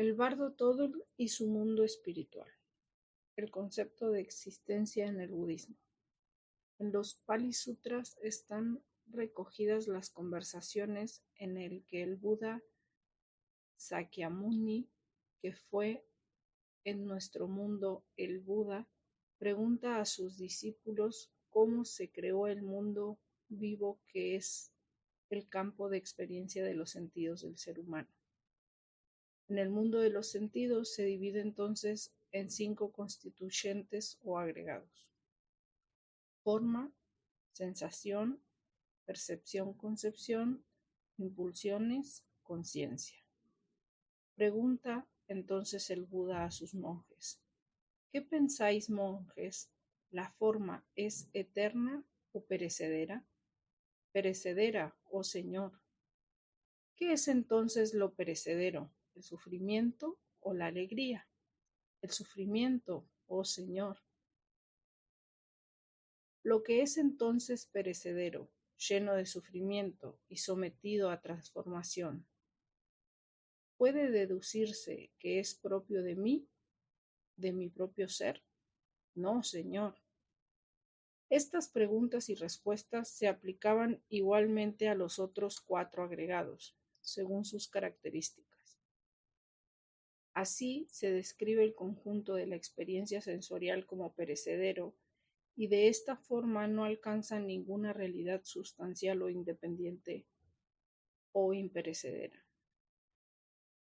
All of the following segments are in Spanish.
El bardo todo y su mundo espiritual. El concepto de existencia en el budismo. En los Pali Sutras están recogidas las conversaciones en el que el Buda Sakyamuni, que fue en nuestro mundo el Buda, pregunta a sus discípulos cómo se creó el mundo vivo que es el campo de experiencia de los sentidos del ser humano. En el mundo de los sentidos se divide entonces en 5 constituyentes o agregados: forma, sensación, percepción, concepción, impulsiones, conciencia. Pregunta entonces el Buda a sus monjes: ¿qué pensáis, monjes? ¿La forma es eterna o perecedera? Perecedera, oh Señor. ¿Qué es entonces lo perecedero? ¿El sufrimiento o la alegría? El sufrimiento, oh Señor. Lo que es entonces perecedero, lleno de sufrimiento y sometido a transformación, ¿puede deducirse que es propio de mí, de mi propio ser? No, Señor. Estas preguntas y respuestas se aplicaban igualmente a los otros 4 agregados, según sus características. Así se describe el conjunto de la experiencia sensorial como perecedero, y de esta forma no alcanza ninguna realidad sustancial o independiente o imperecedera.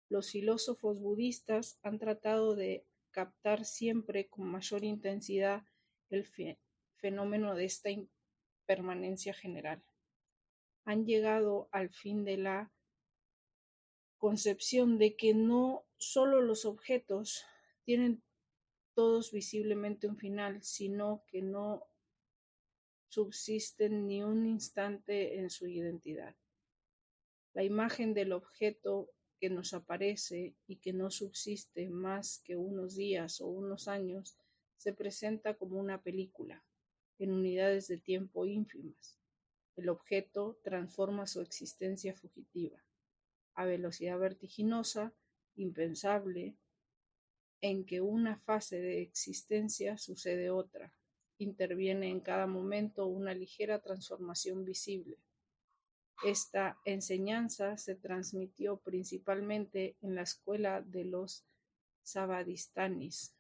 Los filósofos budistas han tratado de captar siempre con mayor intensidad el fenómeno de esta impermanencia general. Han llegado al fin de la concepción de que no solo los objetos tienen todos visiblemente un final, sino que no subsisten ni un instante en su identidad. La imagen del objeto que nos aparece y que no subsiste más que unos días o unos años se presenta como una película, en unidades de tiempo ínfimas. El objeto transforma su existencia fugitiva, a velocidad vertiginosa, impensable, en que una fase de existencia sucede otra. Interviene en cada momento una ligera transformación visible. Esta enseñanza se transmitió principalmente en la escuela de los Savadistanis,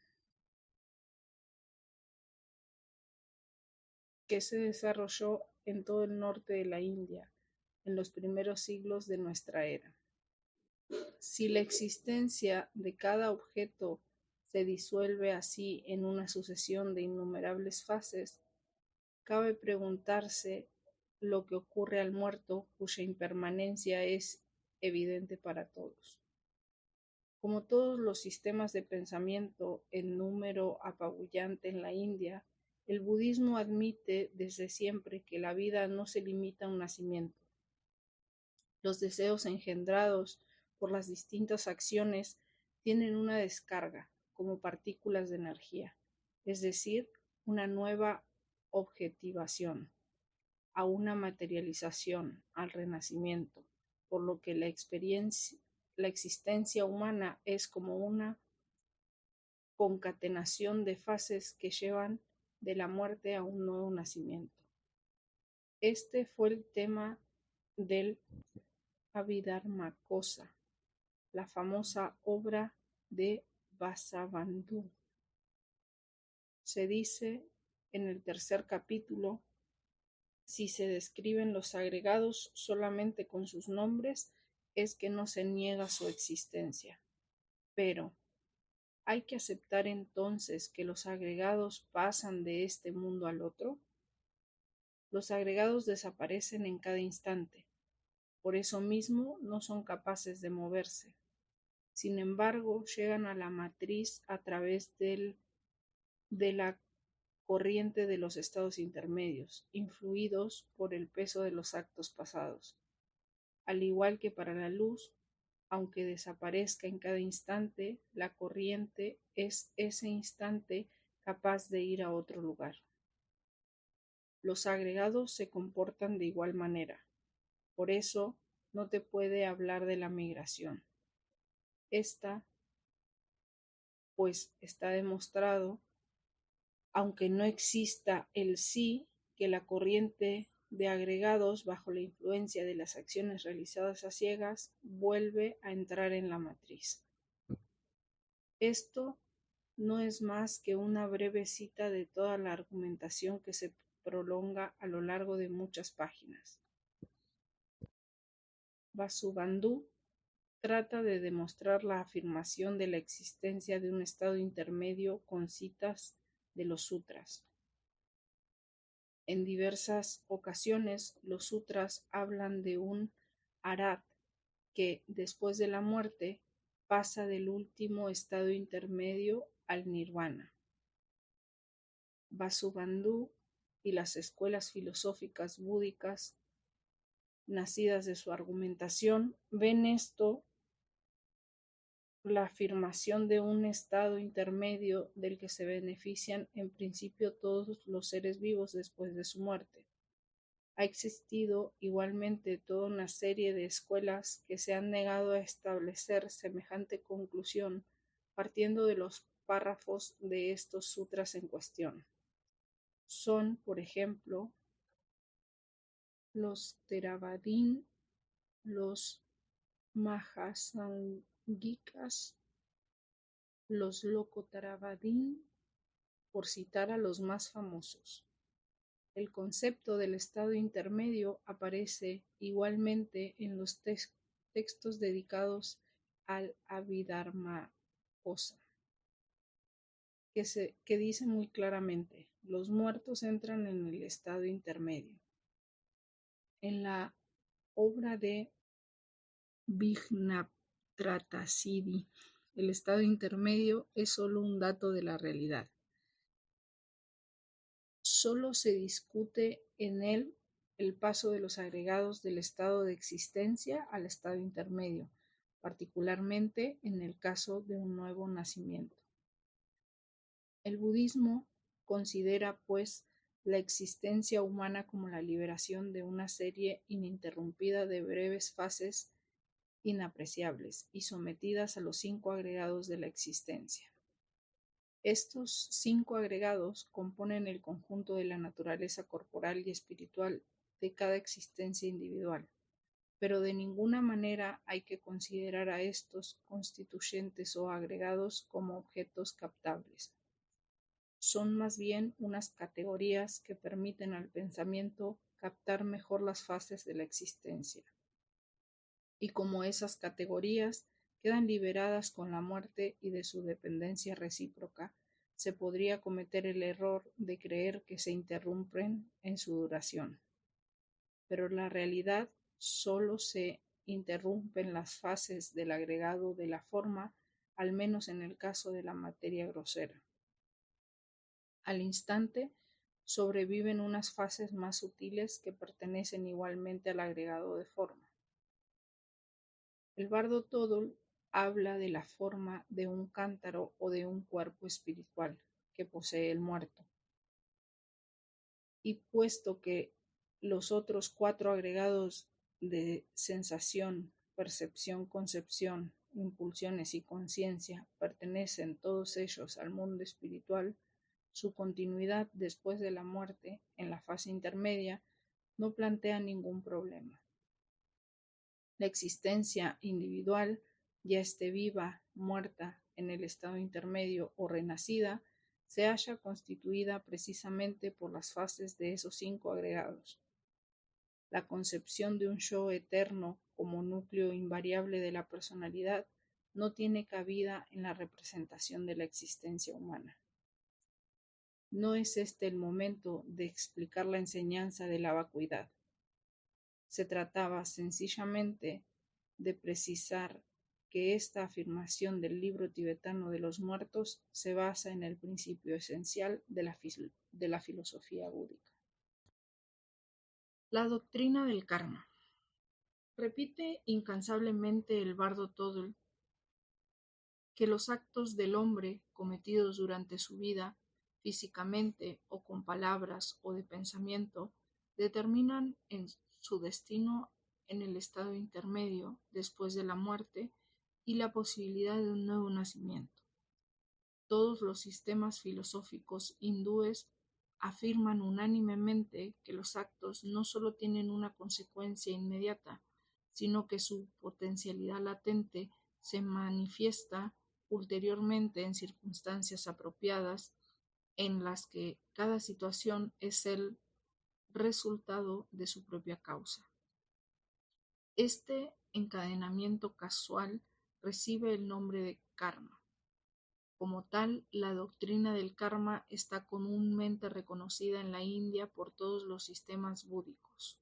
que se desarrolló en todo el norte de la India en los primeros siglos de nuestra era. Si la existencia de cada objeto se disuelve así en una sucesión de innumerables fases, cabe preguntarse lo que ocurre al muerto, cuya impermanencia es evidente para todos. Como todos los sistemas de pensamiento en número apabullante en la India, el budismo admite desde siempre que la vida no se limita a un nacimiento. Los deseos engendrados por las distintas acciones tienen una descarga, como partículas de energía, es decir, una nueva objetivación, a una materialización, al renacimiento, por lo que la existencia humana es como una concatenación de fases que llevan de la muerte a un nuevo nacimiento. Este fue el tema del Abhidharmakosa, la famosa obra de Vasavandhu. Se dice en el 3er capítulo: si se describen los agregados solamente con sus nombres, es que no se niega su existencia. Pero, ¿hay que aceptar entonces que los agregados pasan de este mundo al otro? Los agregados desaparecen en cada instante. Por eso mismo no son capaces de moverse. Sin embargo, llegan a la matriz a través de la corriente de los estados intermedios, influidos por el peso de los actos pasados. Al igual que para la luz, aunque desaparezca en cada instante, la corriente es ese instante capaz de ir a otro lugar. Los agregados se comportan de igual manera. Por eso no te puede hablar de la migración. Esta pues está demostrado, aunque no exista el sí, que la corriente de agregados bajo la influencia de las acciones realizadas a ciegas vuelve a entrar en la matriz. Esto no es más que una breve cita de toda la argumentación que se prolonga a lo largo de muchas páginas. Vasubandhu trata de demostrar la afirmación de la existencia de un estado intermedio con citas de los sutras. En diversas ocasiones, los sutras hablan de un arat que, después de la muerte, pasa del último estado intermedio al nirvana. Vasubandhu y las escuelas filosóficas búdicas, nacidas de su argumentación, ven esto la afirmación de un estado intermedio del que se benefician en principio todos los seres vivos después de su muerte. Ha existido igualmente toda una serie de escuelas que se han negado a establecer semejante conclusión partiendo de los párrafos de estos sutras en cuestión. Son, por ejemplo, los Theravadin, los Mahasangikas, los Lokottaravadin, por citar a los más famosos. El concepto del estado intermedio aparece igualmente en los textos dedicados al Abhidharma-kosa, que dice muy claramente: los muertos entran en el estado intermedio. En la obra de Vijñanatratasidi, el estado intermedio es solo un dato de la realidad. Solo se discute en él el paso de los agregados del estado de existencia al estado intermedio, particularmente en el caso de un nuevo nacimiento. El budismo considera, pues, la existencia humana como la liberación de una serie ininterrumpida de breves fases inapreciables y sometidas a los 5 agregados de la existencia. Estos 5 agregados componen el conjunto de la naturaleza corporal y espiritual de cada existencia individual, pero de ninguna manera hay que considerar a estos constituyentes o agregados como objetos captables. Son más bien unas categorías que permiten al pensamiento captar mejor las fases de la existencia. Y como esas categorías quedan liberadas con la muerte y de su dependencia recíproca, se podría cometer el error de creer que se interrumpen en su duración. Pero la realidad solo se interrumpen las fases del agregado de la forma, al menos en el caso de la materia grosera. Al instante, sobreviven unas fases más sutiles que pertenecen igualmente al agregado de forma. El bardo Todol habla de la forma de un cántaro o de un cuerpo espiritual que posee el muerto. Y puesto que los otros 4 agregados de sensación, percepción, concepción, impulsiones y conciencia pertenecen todos ellos al mundo espiritual, su continuidad después de la muerte, en la fase intermedia, no plantea ningún problema. La existencia individual, ya esté viva, muerta, en el estado intermedio o renacida, se halla constituida precisamente por las fases de esos 5 agregados. La concepción de un yo eterno como núcleo invariable de la personalidad no tiene cabida en la representación de la existencia humana. No es este el momento de explicar la enseñanza de la vacuidad. Se trataba sencillamente de precisar que esta afirmación del libro tibetano de los muertos se basa en el principio esencial de la filosofía búdica. La doctrina del karma. Repite incansablemente el bardo Todol que los actos del hombre cometidos durante su vida, físicamente o con palabras o de pensamiento, determinan en su destino en el estado intermedio después de la muerte y la posibilidad de un nuevo nacimiento. Todos los sistemas filosóficos hindúes afirman unánimemente que los actos no solo tienen una consecuencia inmediata, sino que su potencialidad latente se manifiesta ulteriormente en circunstancias apropiadas en las que cada situación es el resultado de su propia causa. Este encadenamiento casual recibe el nombre de karma. Como tal, la doctrina del karma está comúnmente reconocida en la India por todos los sistemas búdicos.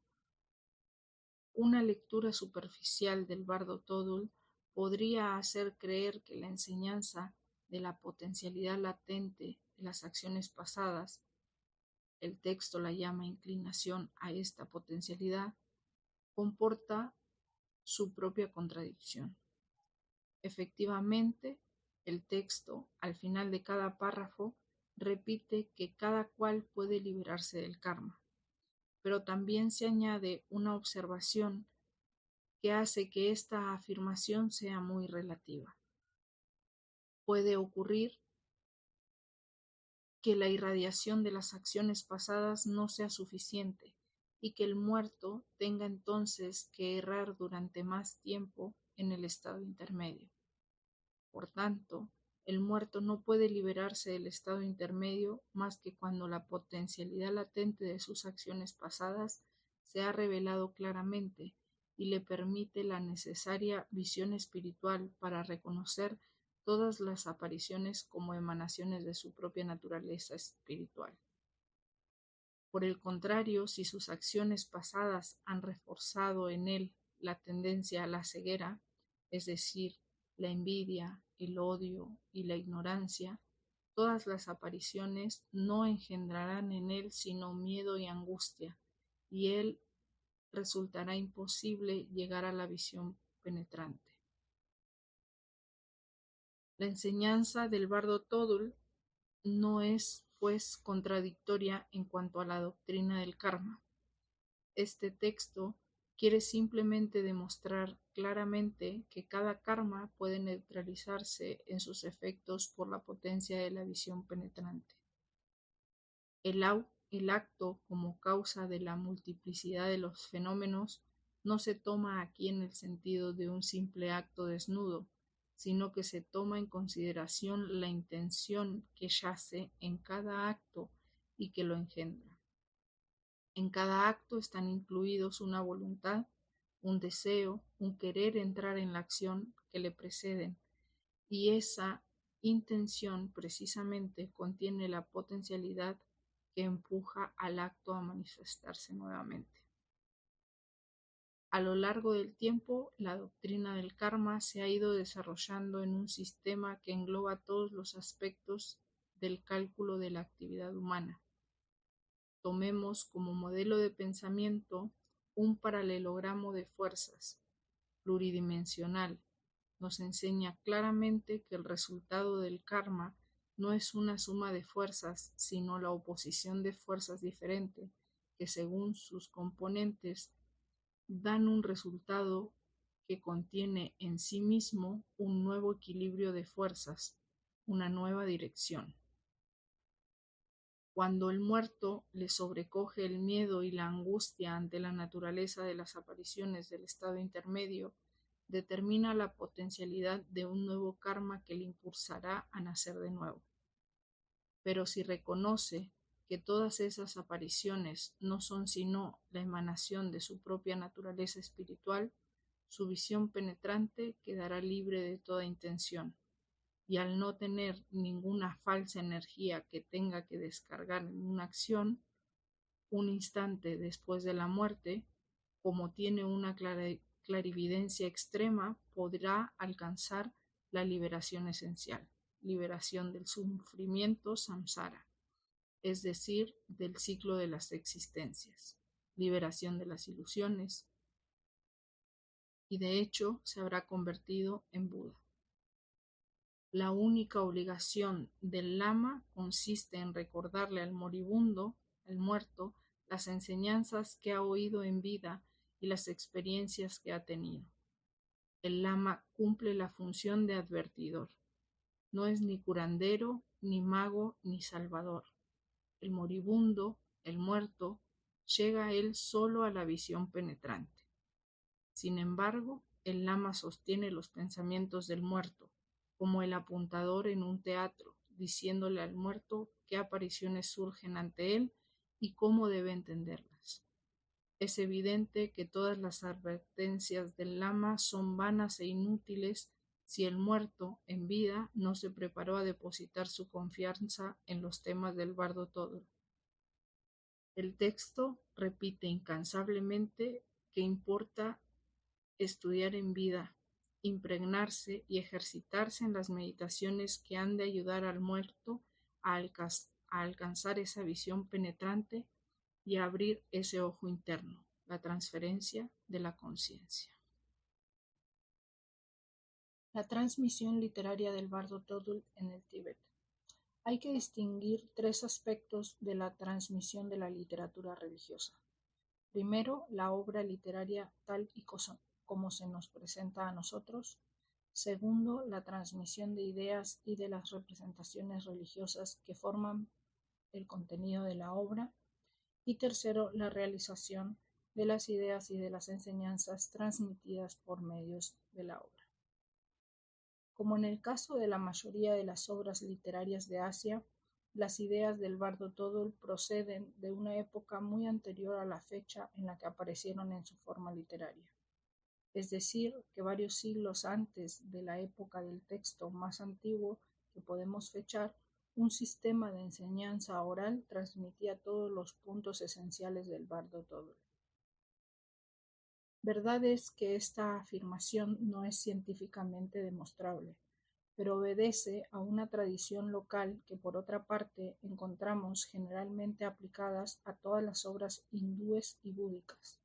Una lectura superficial del Bardo Thodol podría hacer creer que la enseñanza de la potencialidad latente de las acciones pasadas, el texto la llama inclinación a esta potencialidad, comporta su propia contradicción. Efectivamente, el texto, al final de cada párrafo, repite que cada cual puede liberarse del karma, pero también se añade una observación que hace que esta afirmación sea muy relativa. Puede ocurrir que la irradiación de las acciones pasadas no sea suficiente y que el muerto tenga entonces que errar durante más tiempo en el estado intermedio. Por tanto, el muerto no puede liberarse del estado intermedio más que cuando la potencialidad latente de sus acciones pasadas se ha revelado claramente y le permite la necesaria visión espiritual para reconocer todas las apariciones como emanaciones de su propia naturaleza espiritual. Por el contrario, si sus acciones pasadas han reforzado en él la tendencia a la ceguera, es decir, la envidia, el odio y la ignorancia, todas las apariciones no engendrarán en él sino miedo y angustia, y él resultará imposible llegar a la visión penetrante. La enseñanza del Bardo Thodol no es, pues, contradictoria en cuanto a la doctrina del karma. Este texto quiere simplemente demostrar claramente que cada karma puede neutralizarse en sus efectos por la potencia de la visión penetrante. El acto como causa de la multiplicidad de los fenómenos no se toma aquí en el sentido de un simple acto desnudo, sino que se toma en consideración la intención que yace en cada acto y que lo engendra. En cada acto están incluidos una voluntad, un deseo, un querer entrar en la acción que le preceden, y esa intención precisamente contiene la potencialidad que empuja al acto a manifestarse nuevamente. A lo largo del tiempo, la doctrina del karma se ha ido desarrollando en un sistema que engloba todos los aspectos del cálculo de la actividad humana. Tomemos como modelo de pensamiento un paralelogramo de fuerzas pluridimensional. Nos enseña claramente que el resultado del karma no es una suma de fuerzas, sino la oposición de fuerzas diferentes que según sus componentes dan un resultado que contiene en sí mismo un nuevo equilibrio de fuerzas, una nueva dirección. Cuando el muerto le sobrecoge el miedo y la angustia ante la naturaleza de las apariciones del estado intermedio, determina la potencialidad de un nuevo karma que le impulsará a nacer de nuevo. Pero si reconoce que todas esas apariciones no son sino la emanación de su propia naturaleza espiritual, su visión penetrante quedará libre de toda intención, y al no tener ninguna falsa energía que tenga que descargar en una acción, un instante después de la muerte, como tiene una clarividencia extrema, podrá alcanzar la liberación esencial, liberación del sufrimiento samsara, es decir, del ciclo de las existencias, liberación de las ilusiones, y de hecho se habrá convertido en Buda. La única obligación del lama consiste en recordarle al moribundo, al muerto, las enseñanzas que ha oído en vida y las experiencias que ha tenido. El lama cumple la función de advertidor. no es ni curandero, ni mago, ni salvador. El moribundo, el muerto, llega a él solo a la visión penetrante. Sin embargo, el lama sostiene los pensamientos del muerto, como el apuntador en un teatro, diciéndole al muerto qué apariciones surgen ante él y cómo debe entenderlas. Es evidente que todas las advertencias del lama son vanas e inútiles si el muerto, en vida, no se preparó a depositar su confianza en los temas del bardo Todol. El texto repite incansablemente que importa estudiar en vida, impregnarse y ejercitarse en las meditaciones que han de ayudar al muerto a alcanzar esa visión penetrante y a abrir ese ojo interno, la transferencia de la conciencia. La transmisión literaria del bardo Todol en el Tíbet. Hay que distinguir tres aspectos de la transmisión de la literatura religiosa. Primero, la obra literaria tal y como se nos presenta a nosotros. Segundo, la transmisión de ideas y de las representaciones religiosas que forman el contenido de la obra. Y tercero, la realización de las ideas y de las enseñanzas transmitidas por medios de la obra. Como en el caso de la mayoría de las obras literarias de Asia, las ideas del bardo Todol proceden de una época muy anterior a la fecha en la que aparecieron en su forma literaria. Es decir, que varios siglos antes de la época del texto más antiguo que podemos fechar, un sistema de enseñanza oral transmitía todos los puntos esenciales del bardo Todol. Verdad es que esta afirmación no es científicamente demostrable, pero obedece a una tradición local que, por otra parte, encontramos generalmente aplicadas a todas las obras hindúes y búdicas.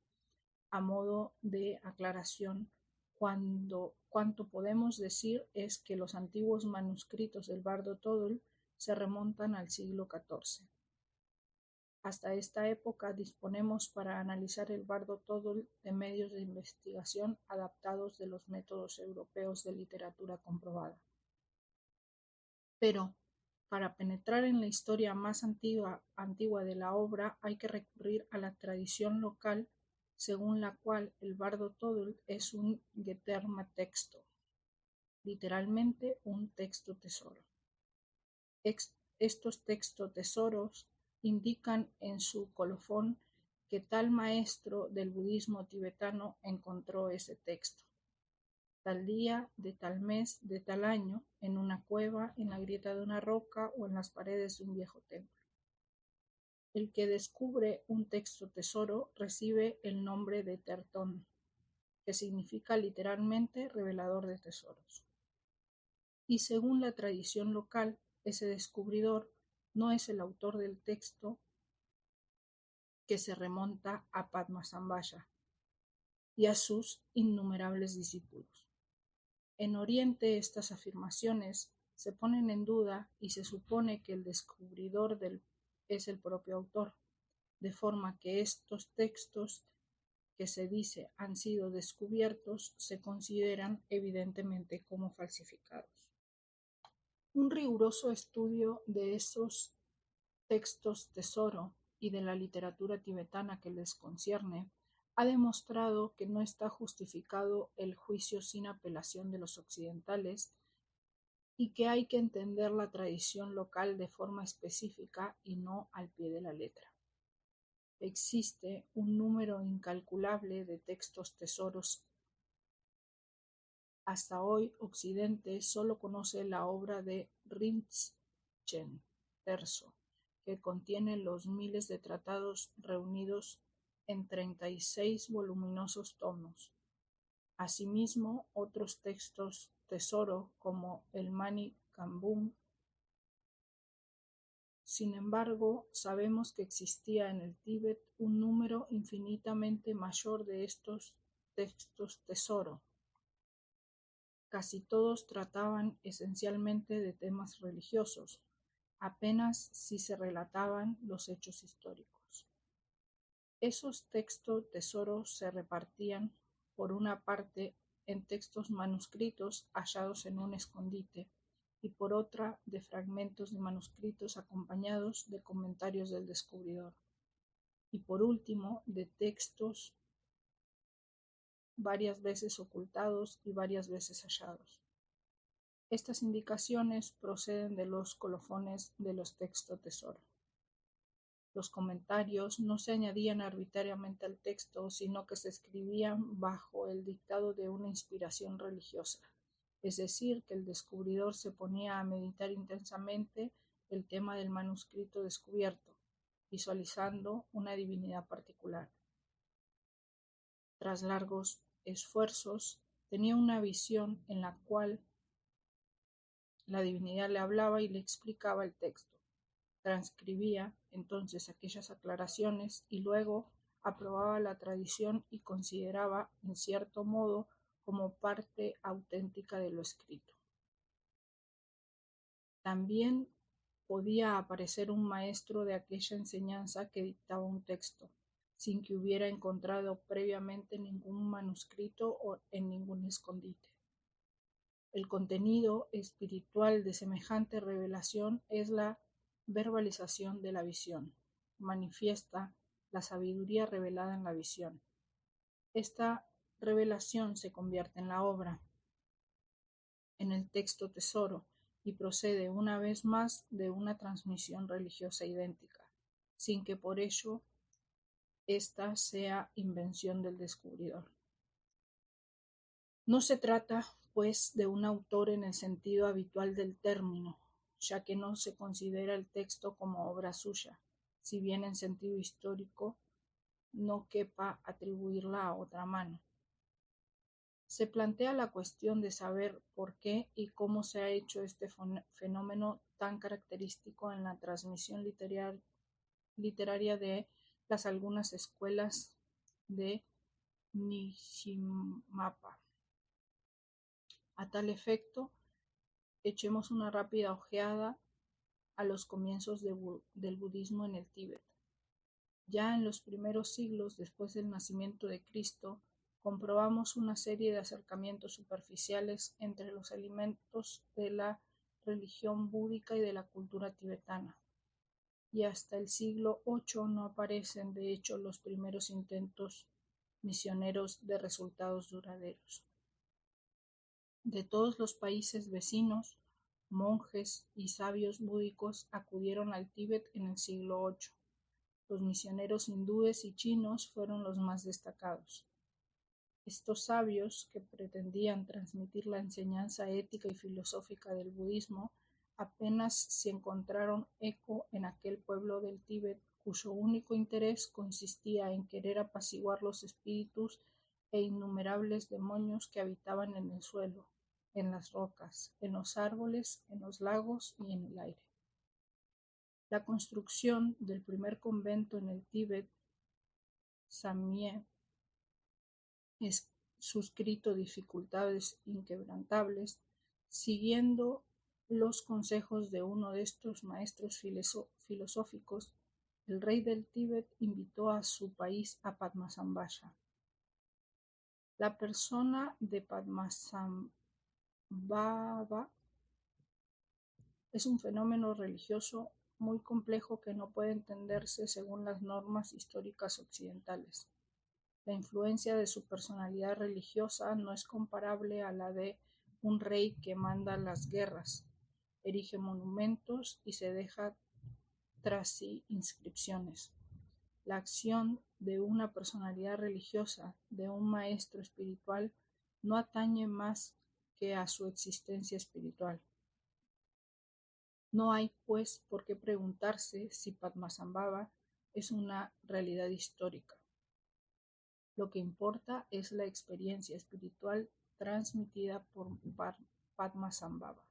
A modo de aclaración, cuanto podemos decir es que los antiguos manuscritos del bardo Todol se remontan al siglo XIV. Hasta esta época disponemos para analizar el bardo Todol de medios de investigación adaptados de los métodos europeos de literatura comprobada. Pero, para penetrar en la historia más antigua de la obra hay que recurrir a la tradición local según la cual el bardo Todol es un Geterma texto, literalmente un texto tesoro. Estos textos tesoros indican en su colofón que tal maestro del budismo tibetano encontró ese texto, tal día, de tal mes, de tal año, en una cueva, en la grieta de una roca o en las paredes de un viejo templo. El que descubre un texto tesoro recibe el nombre de Tertón, que significa literalmente revelador de tesoros. Y según la tradición local, ese descubridor no es el autor del texto, que se remonta a Padmasambhaya y a sus innumerables discípulos. En Oriente estas afirmaciones se ponen en duda y se supone que el descubridor es el propio autor, de forma que estos textos que se dice han sido descubiertos se consideran evidentemente como falsificados. Un riguroso estudio de esos textos tesoro y de la literatura tibetana que les concierne ha demostrado que no está justificado el juicio sin apelación de los occidentales y que hay que entender la tradición local de forma específica y no al pie de la letra. Existe un número incalculable de textos tesoros. Hasta hoy, Occidente solo conoce la obra de Rinchen Terzo, que contiene los miles de tratados reunidos en 36 voluminosos tomos. Asimismo, otros textos tesoro como el Mani Kambum. Sin embargo, sabemos que existía en el Tíbet un número infinitamente mayor de estos textos tesoro. Casi todos trataban esencialmente de temas religiosos, apenas si se relataban los hechos históricos. Esos textos tesoros se repartían, por una parte, en textos manuscritos hallados en un escondite, y por otra de fragmentos de manuscritos acompañados de comentarios del descubridor, y por último de textos varias veces ocultados y varias veces hallados. Estas indicaciones proceden de los colofones de los textos tesoro. Los comentarios no se añadían arbitrariamente al texto, sino que se escribían bajo el dictado de una inspiración religiosa, es decir, que el descubridor se ponía a meditar intensamente el tema del manuscrito descubierto, visualizando una divinidad particular. Tras largos esfuerzos, tenía una visión en la cual la divinidad le hablaba y le explicaba el texto. Transcribía entonces aquellas aclaraciones y luego aprobaba la tradición y consideraba, en cierto modo, como parte auténtica de lo escrito. También podía aparecer un maestro de aquella enseñanza que dictaba un texto, sin que hubiera encontrado previamente ningún manuscrito o en ningún escondite. El contenido espiritual de semejante revelación es la verbalización de la visión. Manifiesta la sabiduría revelada en la visión. Esta revelación se convierte en la obra, en el texto tesoro, y procede una vez más de una transmisión religiosa idéntica, sin que por ello esta sea invención del descubridor. No se trata, pues, de un autor en el sentido habitual del término, ya que no se considera el texto como obra suya, si bien en sentido histórico no quepa atribuirla a otra mano. Se plantea la cuestión de saber por qué y cómo se ha hecho este fenómeno tan característico en la transmisión literaria de las algunas escuelas de Nishimapa. A tal efecto, echemos una rápida ojeada a los comienzos del budismo en el Tíbet. Ya en los primeros siglos después del nacimiento de Cristo, comprobamos una serie de acercamientos superficiales entre los elementos de la religión búdica y de la cultura tibetana, y hasta el siglo VIII no aparecen, de hecho, los primeros intentos misioneros de resultados duraderos. De todos los países vecinos, monjes y sabios búdicos acudieron al Tíbet en el siglo VIII. Los misioneros hindúes y chinos fueron los más destacados. Estos sabios, que pretendían transmitir la enseñanza ética y filosófica del budismo, apenas si encontraron eco en aquel pueblo del Tíbet, cuyo único interés consistía en querer apaciguar los espíritus e innumerables demonios que habitaban en el suelo, en las rocas, en los árboles, en los lagos y en el aire. La construcción del primer convento en el Tíbet, Samye, es suscrito dificultades inquebrantables, siguiendo los consejos de uno de estos maestros filosóficos. El rey del Tíbet invitó a su país a Padmasambhava. La persona de Padmasambhava es un fenómeno religioso muy complejo que no puede entenderse según las normas históricas occidentales. La influencia de su personalidad religiosa no es comparable a la de un rey que manda las guerras, erige monumentos y se deja tras sí inscripciones. La acción de una personalidad religiosa, de un maestro espiritual, no atañe más que a su existencia espiritual. No hay, pues, por qué preguntarse si Padmasambhava es una realidad histórica. Lo que importa es la experiencia espiritual transmitida por Padmasambhava.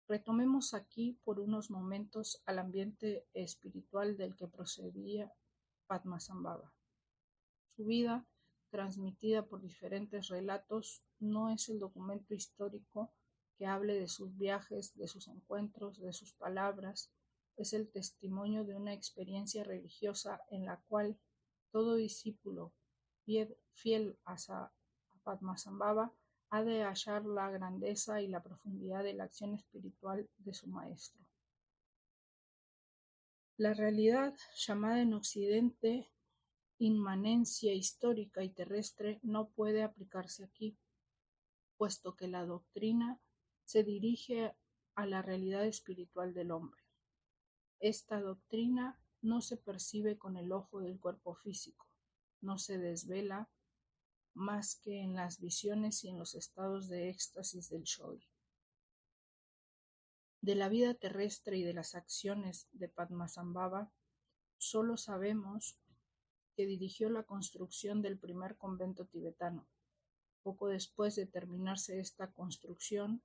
Retomemos aquí por unos momentos al ambiente espiritual del que procedía Padmasambhava. Su vida, transmitida por diferentes relatos, no es el documento histórico que hable de sus viajes, de sus encuentros, de sus palabras, es el testimonio de una experiencia religiosa en la cual todo discípulo fiel a Padmasambhava ha de hallar la grandeza y la profundidad de la acción espiritual de su maestro. La realidad, llamada en Occidente inmanencia histórica y terrestre, no puede aplicarse aquí, puesto que la doctrina se dirige a la realidad espiritual del hombre. Esta doctrina no se percibe con el ojo del cuerpo físico, no se desvela más que en las visiones y en los estados de éxtasis del yogi. De la vida terrestre y de las acciones de Padmasambhava, solo sabemos que dirigió la construcción del primer convento tibetano. Poco después de terminarse esta construcción,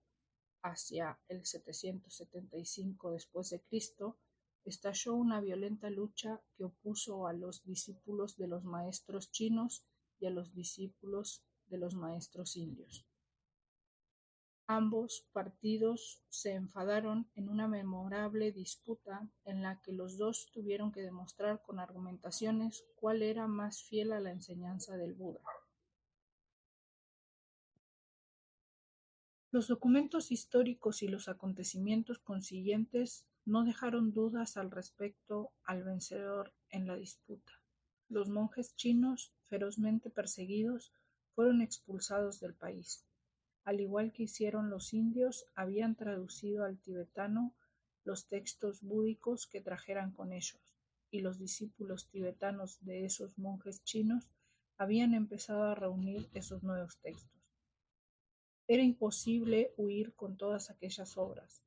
hacia el 775 después de Cristo, estalló una violenta lucha que opuso a los discípulos de los maestros chinos y a los discípulos de los maestros indios. Ambos partidos se enfadaron en una memorable disputa en la que los dos tuvieron que demostrar con argumentaciones cuál era más fiel a la enseñanza del Buda. Los documentos históricos y los acontecimientos consiguientes no dejaron dudas al respecto al vencedor en la disputa. Los monjes chinos, ferozmente perseguidos, fueron expulsados del país. Al igual que hicieron los indios, habían traducido al tibetano los textos búdicos que trajeran con ellos, y los discípulos tibetanos de esos monjes chinos habían empezado a reunir esos nuevos textos. Era imposible huir con todas aquellas obras.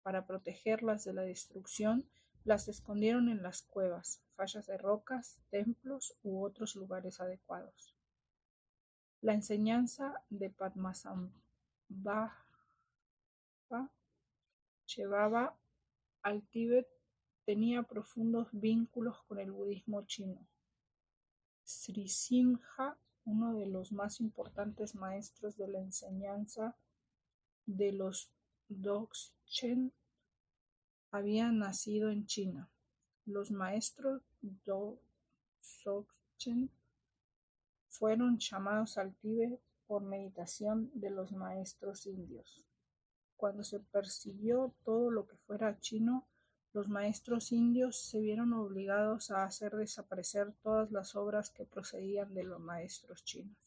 Para protegerlas de la destrucción, las escondieron en las cuevas, fallas de rocas, templos u otros lugares adecuados. La enseñanza de Padmasambhava llevaba al Tíbet tenía profundos vínculos con el budismo chino. Srisimha, uno de los más importantes maestros de la enseñanza de los Dzogchen, había nacido en China. Los maestros Dzogchen fueron llamados al Tíbet por meditación de los maestros indios. Cuando se persiguió todo lo que fuera chino, los maestros indios se vieron obligados a hacer desaparecer todas las obras que procedían de los maestros chinos.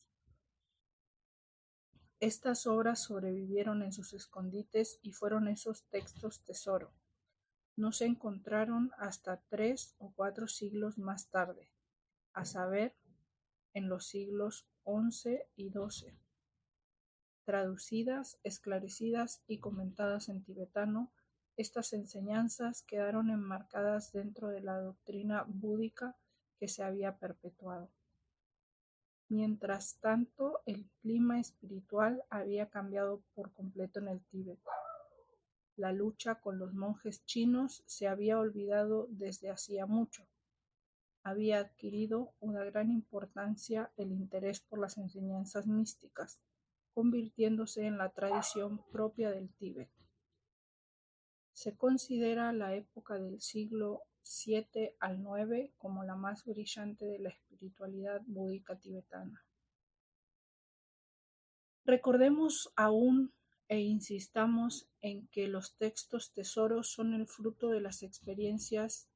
Estas obras sobrevivieron en sus escondites y fueron esos textos tesoro. No se encontraron hasta 3 o 4 siglos más tarde, a saber, en los siglos XI y XII. Traducidas, esclarecidas y comentadas en tibetano, estas enseñanzas quedaron enmarcadas dentro de la doctrina búdica que se había perpetuado. Mientras tanto, el clima espiritual había cambiado por completo en el Tíbet. La lucha con los monjes chinos se había olvidado desde hacía mucho. Había adquirido una gran importancia el interés por las enseñanzas místicas, convirtiéndose en la tradición propia del Tíbet. Se considera la época del siglo VII al IX como la más brillante de la espiritualidad búdica tibetana. Recordemos aún e insistamos en que los textos tesoros son el fruto de las experiencias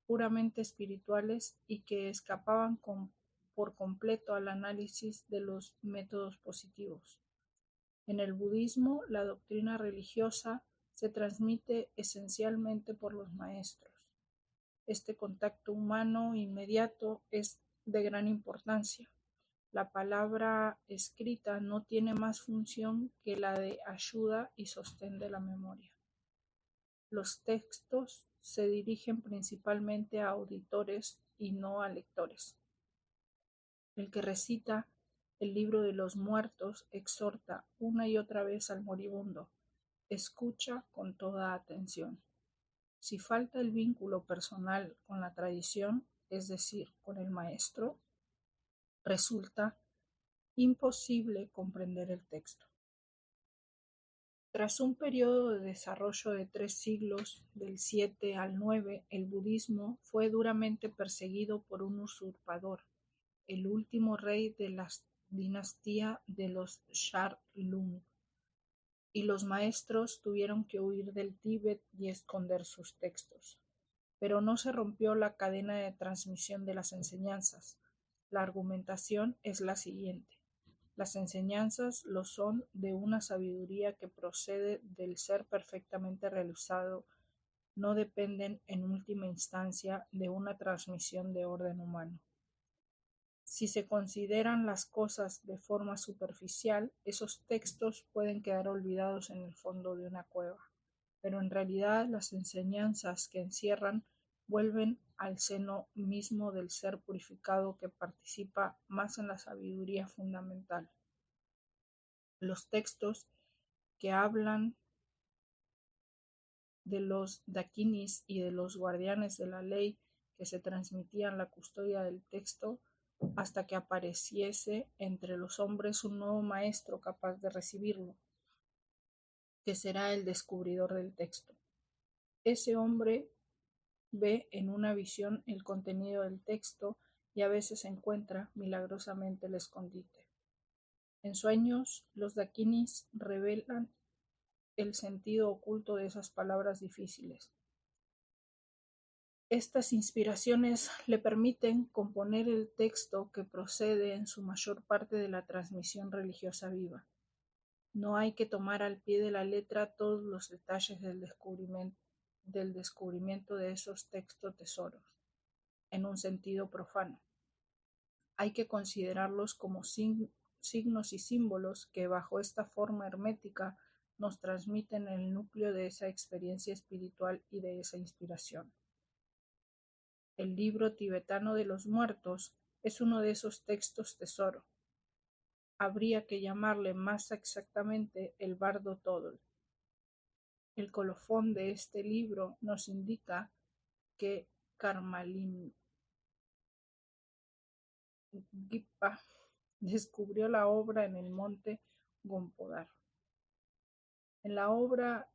puramente espirituales y que escapaban por completo al análisis de los métodos positivos. En el budismo, la doctrina religiosa se transmite esencialmente por los maestros. Este contacto humano inmediato es de gran importancia. La palabra escrita no tiene más función que la de ayuda y sostén de la memoria. Los textos se dirigen principalmente a auditores y no a lectores. El que recita el libro de los muertos exhorta una y otra vez al moribundo: escucha con toda atención. Si falta el vínculo personal con la tradición, es decir, con el maestro, resulta imposible comprender el texto. Tras un periodo de desarrollo de 3 siglos, del 7 al 9, el budismo fue duramente perseguido por un usurpador, el último rey de las dinastía de los Shar-Lung, y los maestros tuvieron que huir del Tíbet y esconder sus textos. Pero no se rompió la cadena de transmisión de las enseñanzas. La argumentación es la siguiente. Las enseñanzas lo son de una sabiduría que procede del ser perfectamente realizado, no dependen en última instancia de una transmisión de orden humano. Si se consideran las cosas de forma superficial, esos textos pueden quedar olvidados en el fondo de una cueva, pero en realidad las enseñanzas que encierran vuelven al seno mismo del ser purificado que participa más en la sabiduría fundamental. Los textos que hablan de los dakinis y de los guardianes de la ley que se transmitían la custodia del texto hasta que apareciese entre los hombres un nuevo maestro capaz de recibirlo, que será el descubridor del texto. Ese hombre ve en una visión el contenido del texto y a veces encuentra milagrosamente el escondite. En sueños, los dakinis revelan el sentido oculto de esas palabras difíciles. Estas inspiraciones le permiten componer el texto que procede en su mayor parte de la transmisión religiosa viva. No hay que tomar al pie de la letra todos los detalles del descubrimiento de esos textos tesoros, en un sentido profano. Hay que considerarlos como signos y símbolos que bajo esta forma hermética nos transmiten el núcleo de esa experiencia espiritual y de esa inspiración. El libro tibetano de los muertos es uno de esos textos tesoro. Habría que llamarle más exactamente el Bardo Todol. El colofón de este libro nos indica que Karmalinpa descubrió la obra en el monte Gompodar. En la obra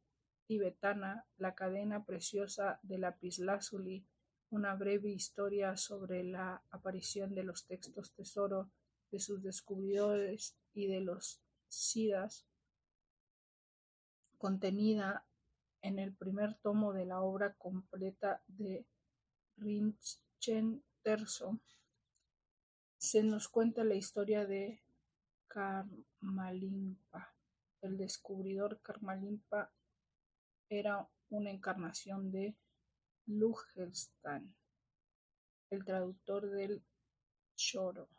tibetana La cadena preciosa de lapislázuli, una breve historia sobre la aparición de los textos tesoro, de sus descubridores y de los siddhas, contenida en el primer tomo de la obra completa de Rinchen Terzo, se nos cuenta la historia de Karmalinpa. El descubridor Karmalinpa era una encarnación de Lughelstan, el traductor del Choro,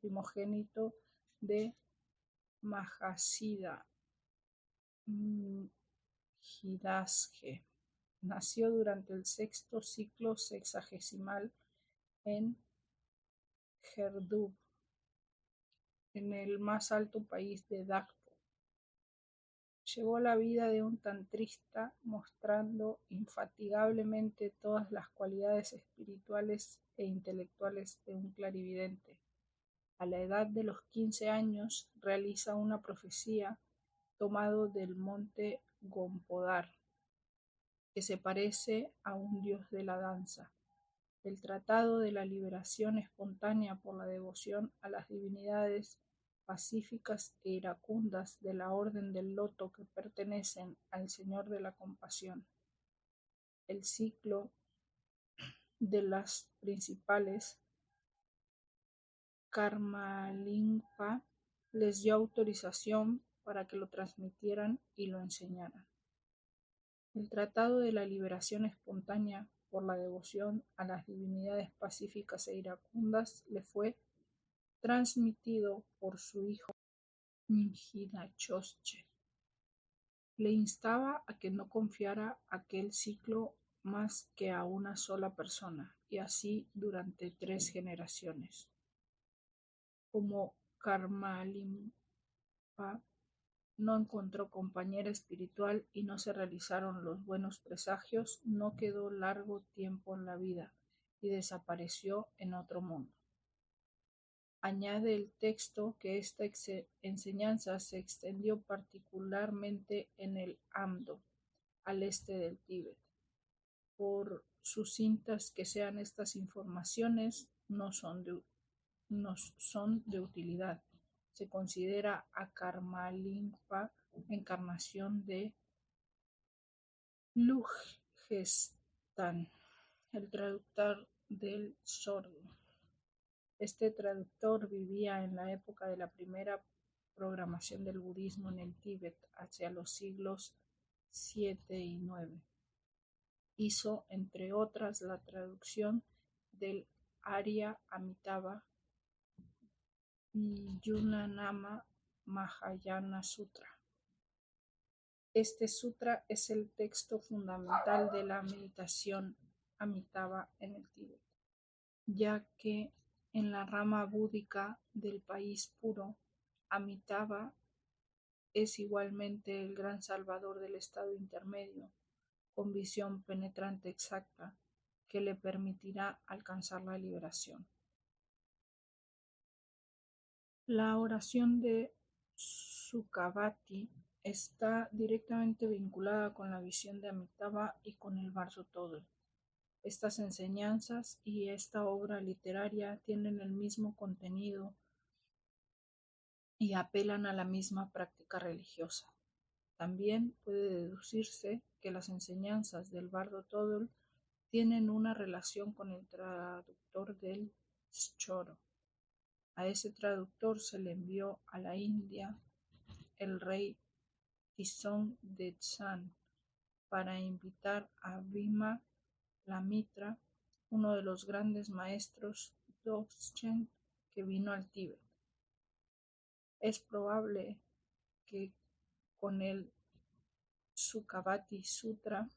primogénito de Mahasiddha Hidasge. Nació durante el sexto ciclo sexagesimal en Herdub, en el más alto país de Dakpo. Llevó la vida de un tantrista, mostrando infatigablemente todas las cualidades espirituales e intelectuales de un clarividente. A la edad de los 15 años realiza una profecía tomado del monte Gompodar, que se parece a un dios de la danza. El Tratado de la Liberación Espontánea por la devoción a las divinidades pacíficas e iracundas de la Orden del Loto que pertenecen al Señor de la Compasión. El ciclo de las principales Karmalinpa les dio autorización para que lo transmitieran y lo enseñaran. El Tratado de la Liberación Espontánea por la devoción a las divinidades pacíficas e iracundas le fue transmitido por su hijo Nimjida-Chosche. Le instaba a que no confiara aquel ciclo más que a una sola persona, y así durante 3 generaciones. Como Karmalinpa no encontró compañera espiritual y no se realizaron los buenos presagios, no quedó largo tiempo en la vida y desapareció en otro mundo. Añade el texto que esta enseñanza se extendió particularmente en el Amdo, al este del Tíbet. Por sucintas que sean estas informaciones, nos son de utilidad. Se considera a Karmalingpa encarnación de Lugestán, el traductor del sordo. Este traductor vivía en la época de la primera programación del budismo en el Tíbet, hacia los siglos VII y IX. Hizo, entre otras, la traducción del Arya Amitabha Vijnanama Mahayana Sutra. Este sutra es el texto fundamental de la meditación Amitabha en el Tíbet, ya que en la rama búdica del país puro, Amitabha es igualmente el gran salvador del estado intermedio, con visión penetrante exacta, que le permitirá alcanzar la liberación. La oración de Sukhavati está directamente vinculada con la visión de Amitabha y con el Bardo Todol. Estas enseñanzas y esta obra literaria tienen el mismo contenido y apelan a la misma práctica religiosa. También puede deducirse que las enseñanzas del Bardo Todol tienen una relación con el traductor del Choro. A ese traductor se le envió a la India el rey Tizón de Tzan para invitar a Bhima Lamitra, uno de los grandes maestros Dzogchen que vino al Tíbet. Es probable que con el Sukhavati Sutra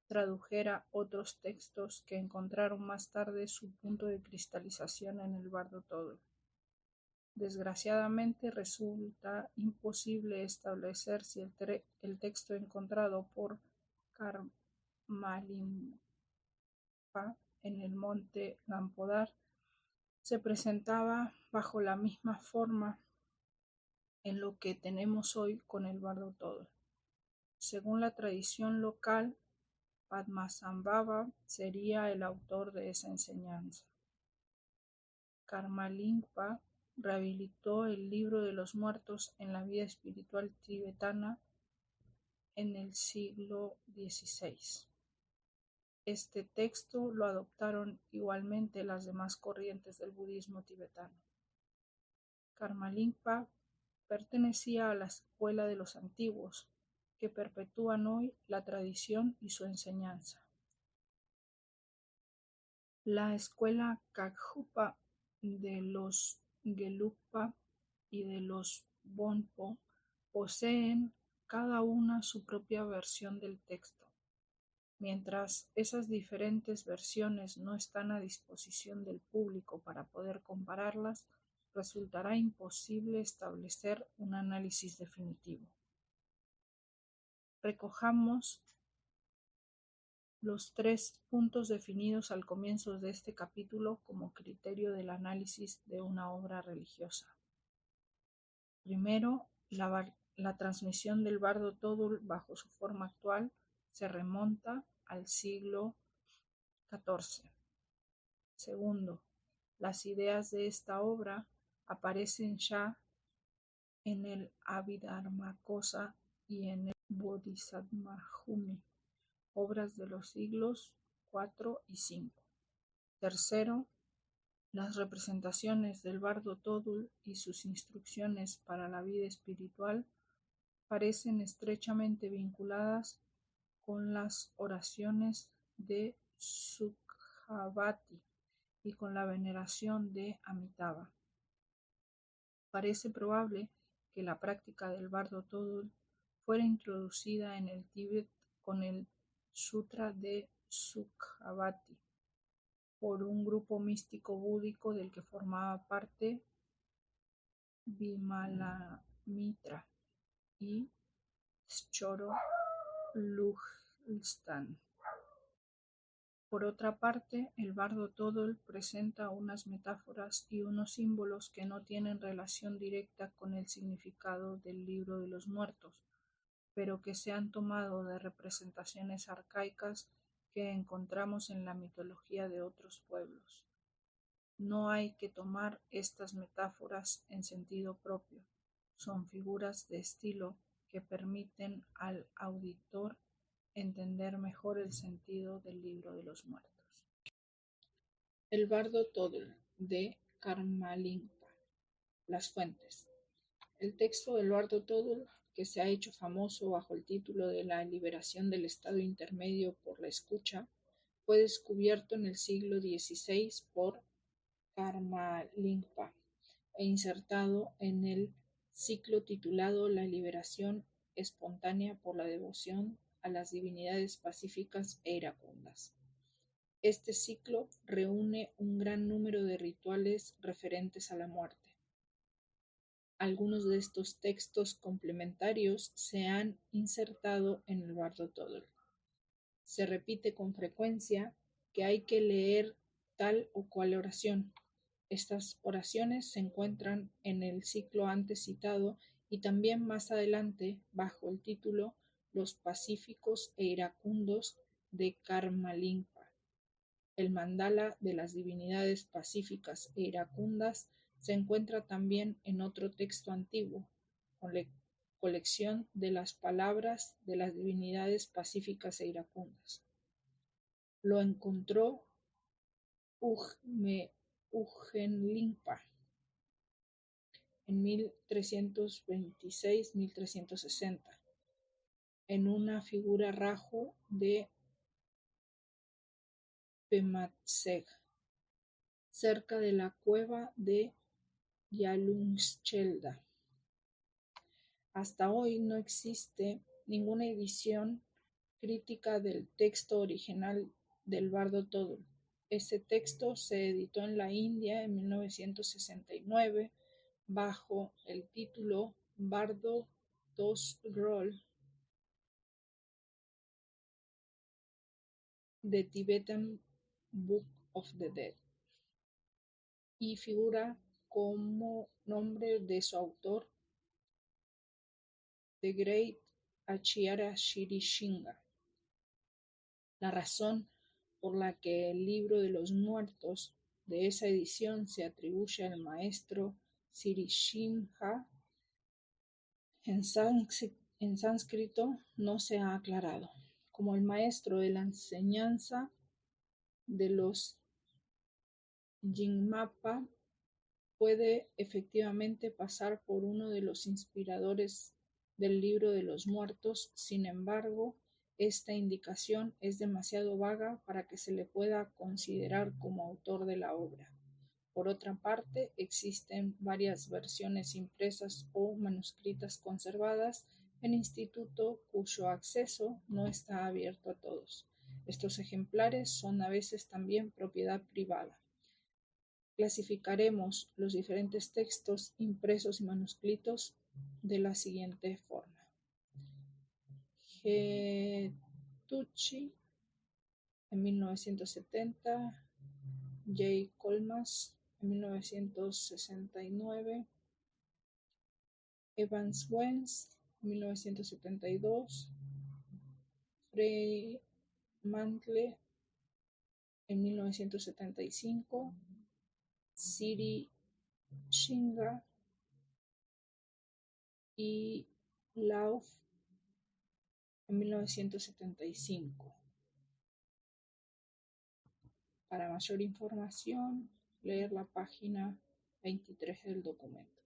tradujera otros textos que encontraron más tarde su punto de cristalización en el Bardo Todol. Desgraciadamente resulta imposible establecer si el texto encontrado por Karmalimpa en el monte Gampodar se presentaba bajo la misma forma en lo que tenemos hoy con el Bardo Todol. Según la tradición local, Padmasambhava sería el autor de esa enseñanza. Karmalingpa rehabilitó el libro de los muertos en la vida espiritual tibetana en el siglo XVI. Este texto lo adoptaron igualmente las demás corrientes del budismo tibetano. Karmalingpa pertenecía a la escuela de los antiguos, que perpetúan hoy la tradición y su enseñanza. La escuela Kakhupa de los Gelugpa y de los Bonpo poseen cada una su propia versión del texto. Mientras esas diferentes versiones no están a disposición del público para poder compararlas, resultará imposible establecer un análisis definitivo. Recojamos los 3 puntos definidos al comienzo de este capítulo como criterio del análisis de una obra religiosa. Primero, la transmisión del Bardo Todol bajo su forma actual se remonta al siglo XIV. Segundo, las ideas de esta obra aparecen ya en el Abhidharmakosa y en el Bodhisattva-jumi, obras de los siglos IV y V. Tercero, las representaciones del Bardo Todol y sus instrucciones para la vida espiritual parecen estrechamente vinculadas con las oraciones de Sukhavati y con la veneración de Amitabha. Parece probable que la práctica del Bardo Todol fuera introducida en el Tíbet con el Sutra de Sukhavati por un grupo místico búdico del que formaba parte Vimalamitra y Choro Lugstán. Por otra parte, el Bardo Todol presenta unas metáforas y unos símbolos que no tienen relación directa con el significado del Libro de los Muertos, pero que se han tomado de representaciones arcaicas que encontramos en la mitología de otros pueblos. No hay que tomar estas metáforas en sentido propio. Son figuras de estilo que permiten al auditor entender mejor el sentido del libro de los muertos. El bardo Todl, de Karmalinpa. Las fuentes. El texto del bardo Todl, que se ha hecho famoso bajo el título de La liberación del estado intermedio por la escucha, fue descubierto en el siglo XVI por Karmalinpa e insertado en el ciclo titulado La liberación espontánea por la devoción a las divinidades pacíficas e iracundas. Este ciclo reúne un gran número de rituales referentes a la muerte. Algunos de estos textos complementarios se han insertado en el bardo Todl. Se repite con frecuencia que hay que leer tal o cual oración. Estas oraciones se encuentran en el ciclo antes citado y también más adelante bajo el título Los pacíficos e iracundos de Karmalinpa. El mandala de las divinidades pacíficas e iracundas se encuentra también en otro texto antiguo, colección de las palabras de las divinidades pacíficas e iracundas. Lo encontró Ugenlimpa en 1326-1360, en una figura rajo de Pematzeg, cerca de la cueva de Yalungschelda. Hasta hoy no existe ninguna edición crítica del texto original del bardo Todl. Este texto se editó en la India en 1969 bajo el título Bardo dos Grol The Tibetan Book of the Dead y figura como nombre de su autor The Great Achyara Shri Shinga. La razón por la que el libro de los muertos de esa edición se atribuye al maestro Srisingha en sánscrito no se ha aclarado. Como el maestro de la enseñanza de los Nyingmapa puede efectivamente pasar por uno de los inspiradores del libro de los muertos, sin embargo, esta indicación es demasiado vaga para que se le pueda considerar como autor de la obra. Por otra parte, existen varias versiones impresas o manuscritas conservadas en instituto cuyo acceso no está abierto a todos. Estos ejemplares son a veces también propiedad privada. Clasificaremos los diferentes textos impresos y manuscritos de la siguiente forma. Gettucci en 1970, J. Colmas en 1969, Evans-Wentz en 1972, Fremantle en 1975, Sri Shinga y Lauf en 1975. Para mayor información, leer la página 23 del documento.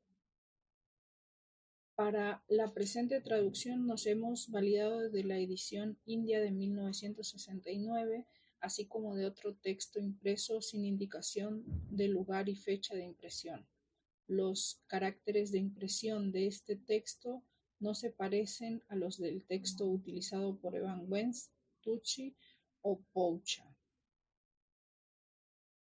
Para la presente traducción nos hemos validado de la edición india de 1969, así como de otro texto impreso sin indicación de lugar y fecha de impresión. Los caracteres de impresión de este texto no se parecen a los del texto utilizado por Evans-Wentz, Tucci o Poucha.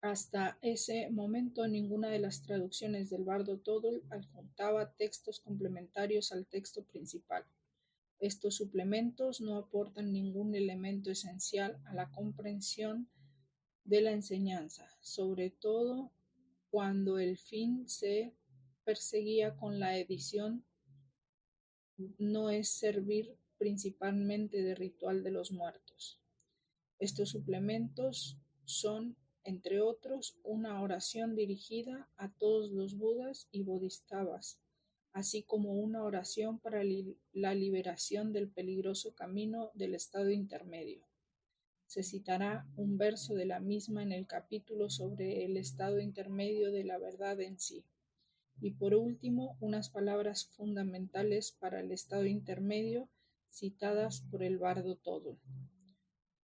Hasta ese momento, ninguna de las traducciones del bardo Todl adjuntaba textos complementarios al texto principal. Estos suplementos no aportan ningún elemento esencial a la comprensión de la enseñanza, sobre todo cuando el fin se perseguía con la edición no es servir principalmente de ritual de los muertos. Estos suplementos son entre otros, una oración dirigida a todos los Budas y Bodhisattvas, así como una oración para la liberación del peligroso camino del estado intermedio. Se citará un verso de la misma en el capítulo sobre el estado intermedio de la verdad en sí. Y por último, unas palabras fundamentales para el estado intermedio citadas por el bardo Todol.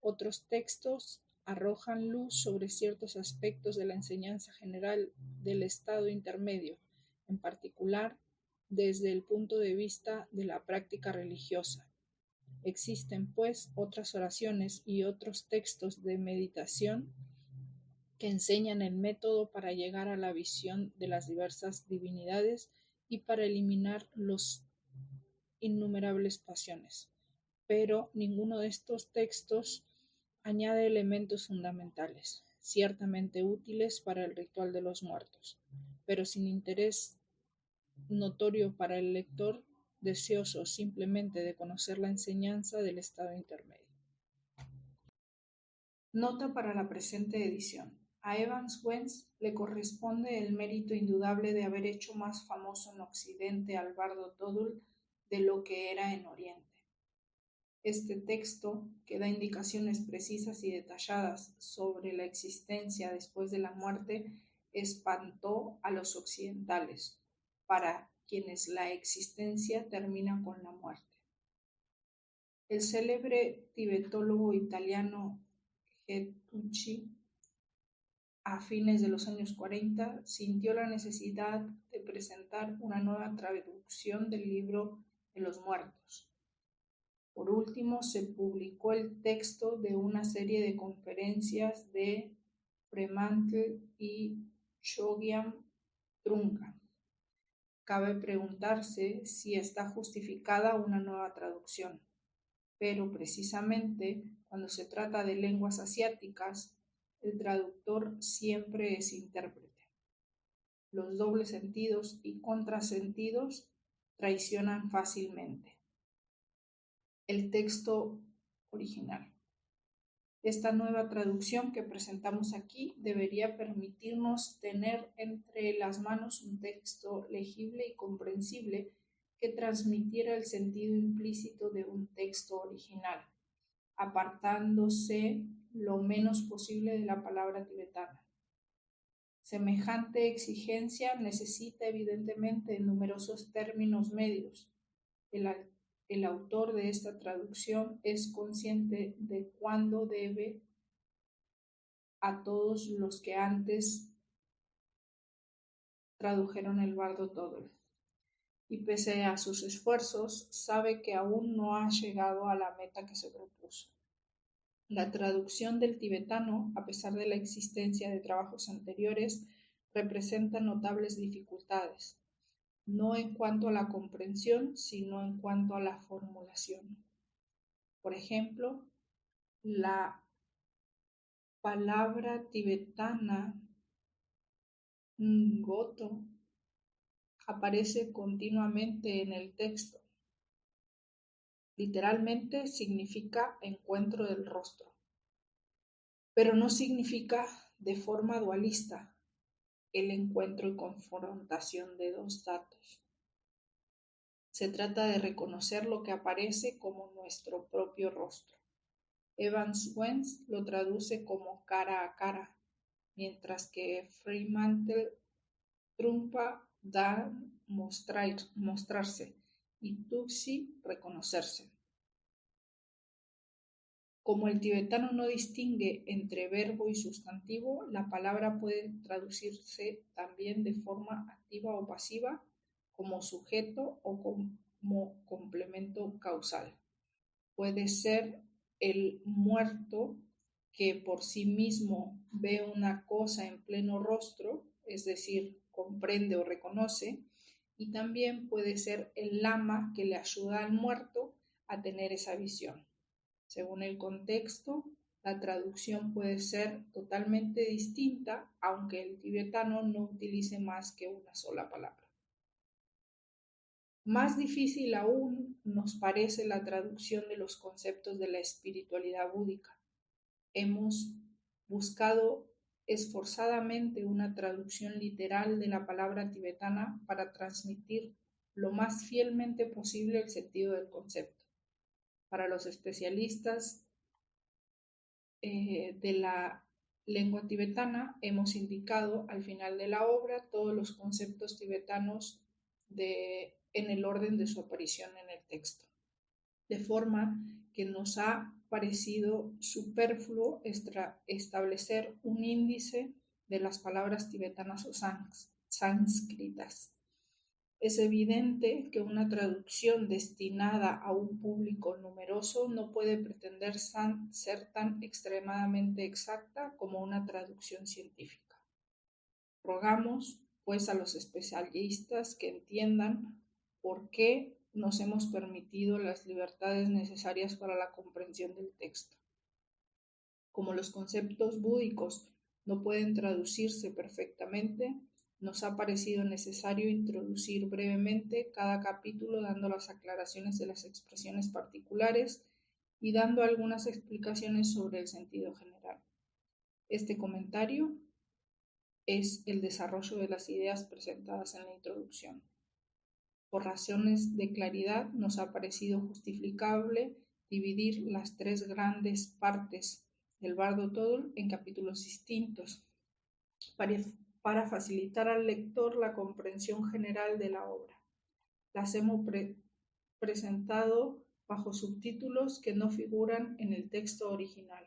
Otros textos arrojan luz sobre ciertos aspectos de la enseñanza general del estado intermedio, en particular desde el punto de vista de la práctica religiosa. Existen, pues, otras oraciones y otros textos de meditación que enseñan el método para llegar a la visión de las diversas divinidades y para eliminar los innumerables pasiones. Pero ninguno de estos textos añade elementos fundamentales, ciertamente útiles para el ritual de los muertos, pero sin interés notorio para el lector deseoso simplemente de conocer la enseñanza del estado intermedio. Nota para la presente edición. A Evans Wentz le corresponde el mérito indudable de haber hecho más famoso en Occidente al bardo Todol de lo que era en Oriente. Este texto, que da indicaciones precisas y detalladas sobre la existencia después de la muerte, espantó a los occidentales, para quienes la existencia termina con la muerte. El célebre tibetólogo italiano Gettucci, a fines de los años 40, sintió la necesidad de presentar una nueva traducción del libro de los muertos. Por último, se publicó el texto de una serie de conferencias de Fremantle y Chogyam Trungpa. Cabe preguntarse si está justificada una nueva traducción, pero precisamente cuando se trata de lenguas asiáticas, el traductor siempre es intérprete. Los dobles sentidos y contrasentidos traicionan fácilmente el texto original. Esta nueva traducción que presentamos aquí debería permitirnos tener entre las manos un texto legible y comprensible que transmitiera el sentido implícito de un texto original, apartándose lo menos posible de la palabra tibetana. Semejante exigencia necesita evidentemente numerosos términos medios. El autor de esta traducción es consciente de cuándo debe a todos los que antes tradujeron el bardo Todol, y pese a sus esfuerzos, sabe que aún no ha llegado a la meta que se propuso. La traducción del tibetano, a pesar de la existencia de trabajos anteriores, representa notables dificultades, no en cuanto a la comprensión, sino en cuanto a la formulación. Por ejemplo, la palabra tibetana Ngoto aparece continuamente en el texto. Literalmente significa encuentro del rostro, pero no significa de forma dualista el encuentro y confrontación de dos datos. Se trata de reconocer lo que aparece como nuestro propio rostro. Evans Wentz lo traduce como cara a cara, mientras que Fremantle Trungpa da mostrarse y Tuxi reconocerse. Como el tibetano no distingue entre verbo y sustantivo, la palabra puede traducirse también de forma activa o pasiva, como sujeto o como complemento causal. Puede ser el muerto que por sí mismo ve una cosa en pleno rostro, es decir, comprende o reconoce, y también puede ser el lama que le ayuda al muerto a tener esa visión. Según el contexto, la traducción puede ser totalmente distinta, aunque el tibetano no utilice más que una sola palabra. Más difícil aún nos parece la traducción de los conceptos de la espiritualidad búdica. Hemos buscado esforzadamente una traducción literal de la palabra tibetana para transmitir lo más fielmente posible el sentido del concepto. Para los especialistas de la lengua tibetana, hemos indicado al final de la obra todos los conceptos tibetanos en el orden de su aparición en el texto, de forma que nos ha parecido superfluo establecer un índice de las palabras tibetanas o sánscritas. Es evidente que una traducción destinada a un público numeroso no puede pretender ser tan extremadamente exacta como una traducción científica. Rogamos, pues, a los especialistas que entiendan por qué nos hemos permitido las libertades necesarias para la comprensión del texto. Como los conceptos búdicos no pueden traducirse perfectamente, nos ha parecido necesario introducir brevemente cada capítulo dando las aclaraciones de las expresiones particulares y dando algunas explicaciones sobre el sentido general. Este comentario es el desarrollo de las ideas presentadas en la introducción. Por razones de claridad, nos ha parecido justificable dividir las tres grandes partes del Bardo Thodol en capítulos distintos para facilitar al lector la comprensión general de la obra. Las hemos presentado bajo subtítulos que no figuran en el texto original.